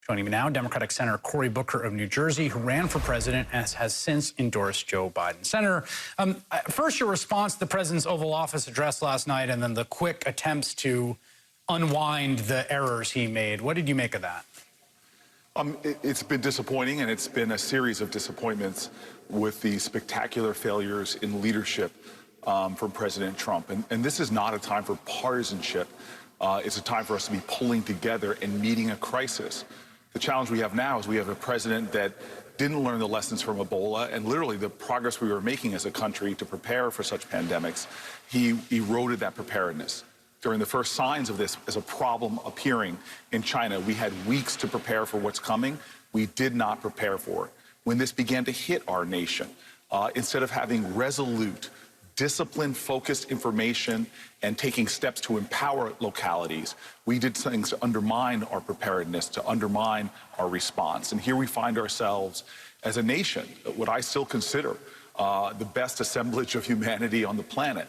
Joining me now, Democratic Senator Cory Booker of New Jersey, who ran for president and has since endorsed Joe Biden. Senator, first your response to the president's Oval Office address last night and then the quick attempts to unwind the errors he made. What did you make of that? It's been disappointing, and it's been a series of disappointments with the spectacular failures in leadership from President Trump. And this is not a time for partisanship. It's a time for us to be pulling together and meeting a crisis. The challenge we have now is we have a president that didn't learn the lessons from Ebola, and literally the progress we were making as a country to prepare for such pandemics, he eroded that preparedness. During the first signs of this as a problem appearing in China, we had weeks to prepare for what's coming. We did not prepare for it. When this began to hit our nation, instead of having resolute, discipline-focused information and taking steps to empower localities, we did things to undermine our preparedness, to undermine our response. And here we find ourselves as a nation, what I still consider the best assemblage of humanity on the planet.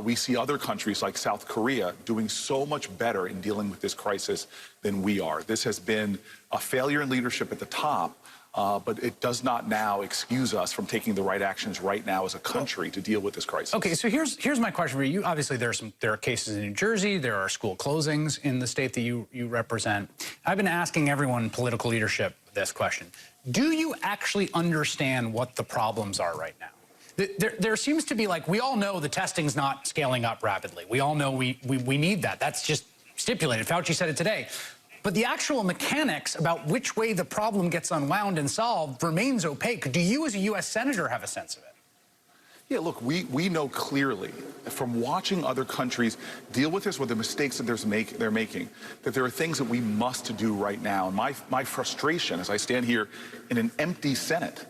We see other countries like South Korea doing so much better in dealing with this crisis than we are. This has been a failure in leadership at the top, but it does not now excuse us from taking the right actions right now as a country to deal with this crisis. Okay, so here's my question for you. Obviously, there are cases in New Jersey. There are school closings in the state that you represent. I've been asking everyone in political leadership this question. Do you actually understand what the problems are right now? There seems to be, like, we all know the testing's not scaling up rapidly. We all know we need that. That's just stipulated. Fauci said it today. But the actual mechanics about which way the problem gets unwound and solved remains opaque. Do you as a U.S. Senator have a sense of it? Yeah, look, we know clearly from watching other countries deal with this, with the mistakes that they're making, that there are things that we must do right now. And my frustration as I stand here in an empty Senate,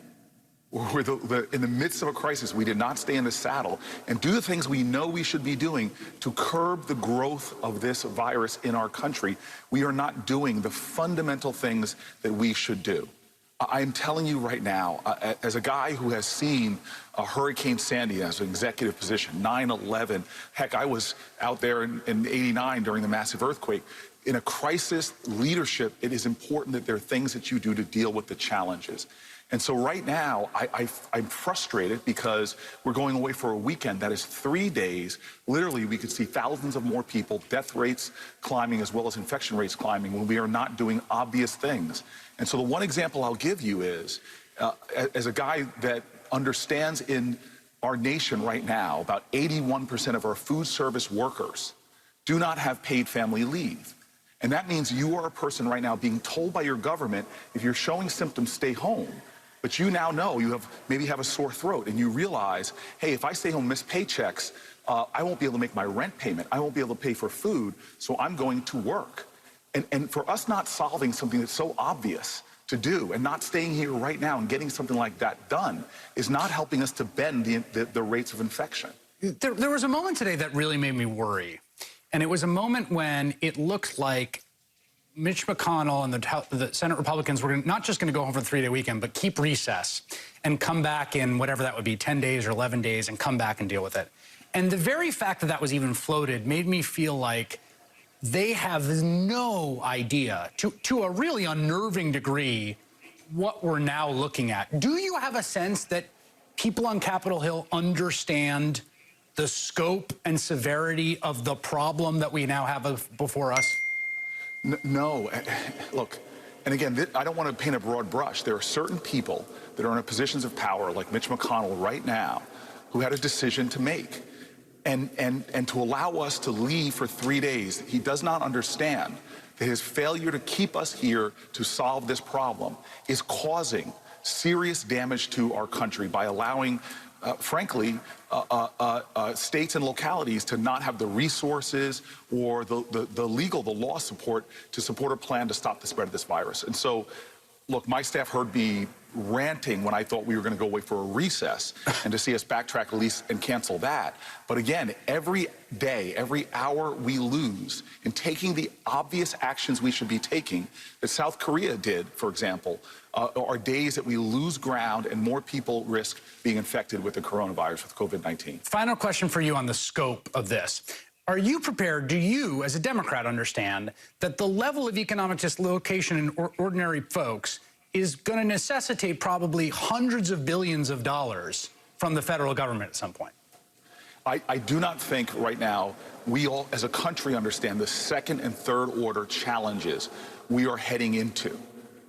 we're in the midst of a crisis, we did not stay in the saddle and do the things we know we should be doing to curb the growth of this virus in our country. We are not doing the fundamental things that we should do. I'm telling you right now, as a guy who has seen Hurricane Sandy as an executive position, 9/11, heck, I was out there in '89 during the massive earthquake. In a crisis leadership, it is important that there are things that you do to deal with the challenges. And so right now, I'm frustrated because we're going away for a weekend that is 3 days. Literally, we could see thousands of more people, death rates climbing as well as infection rates climbing when we are not doing obvious things. And so the one example I'll give you is, as a guy that understands in our nation right now, about 81% of our food service workers do not have paid family leave. And that means you are a person right now being told by your government, if you're showing symptoms, stay home. But you now know you maybe have a sore throat, and you realize, hey, if I stay home and miss paychecks, I won't be able to make my rent payment. I won't be able to pay for food, so I'm going to work. And for us not solving something that's so obvious to do and not staying here right now and getting something like that done is not helping us to bend the rates of infection. There was a moment today that really made me worry. And it was a moment when it looked like Mitch McConnell and the Senate Republicans were not just going to go home for the 3-day weekend, but keep recess and come back in whatever that would be, 10 days or 11 days, and come back and deal with it. And the very fact that that was even floated made me feel like they have no idea, to a really unnerving degree, what we're now looking at. Do you have a sense that people on Capitol Hill understand the scope and severity of the problem that we now have before us? No. Look, and again, I don't want to paint a broad brush. There are certain people that are in positions of power, like Mitch McConnell right now, who had a decision to make. And to allow us to leave for 3 days, he does not understand that his failure to keep us here to solve this problem is causing serious damage to our country by allowing frankly, states and localities to not have the resources or the law support to support a plan to stop the spread of this virus. And so, look, my staff heard me ranting when I thought we were going to go away for a recess and to see us backtrack at least and cancel that. But again, every day, every hour we lose in taking the obvious actions we should be taking that South Korea did, for example, are days that we lose ground and more people risk being infected with the coronavirus, with COVID-19. Final question for you on the scope of this. Are you prepared, do you, as a Democrat, understand that the level of economic dislocation in ordinary folks is going to necessitate probably hundreds of billions of dollars from the federal government at some point? I do not think right now we all, as a country, understand the second and third order challenges we are heading into.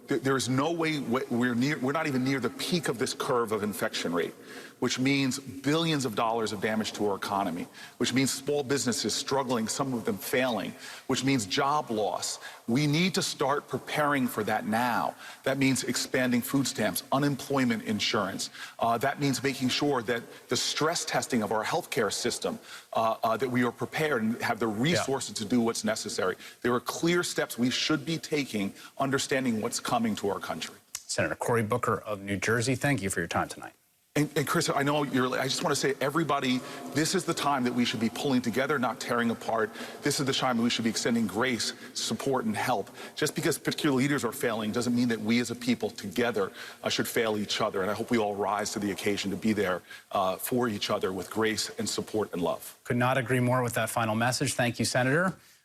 There is no way we're not even near the peak of this curve of infection rate, which means billions of dollars of damage to our economy, which means small businesses struggling, some of them failing, which means job loss. We need to start preparing for that now. That means expanding food stamps, unemployment insurance. That means making sure that the stress testing of our healthcare system, that we are prepared and have the resources to do what's necessary. There are clear steps we should be taking, understanding what's coming to our country. Senator Cory Booker of New Jersey, thank you for your time tonight. And Chris, I know I just want to say, everybody, this is the time that we should be pulling together, not tearing apart. This is the time that we should be extending grace, support, and help. Just because particular leaders are failing doesn't mean that we as a people together should fail each other. And I hope we all rise to the occasion to be there for each other with grace and support and love. Could not agree more with that final message. Thank you, Senator.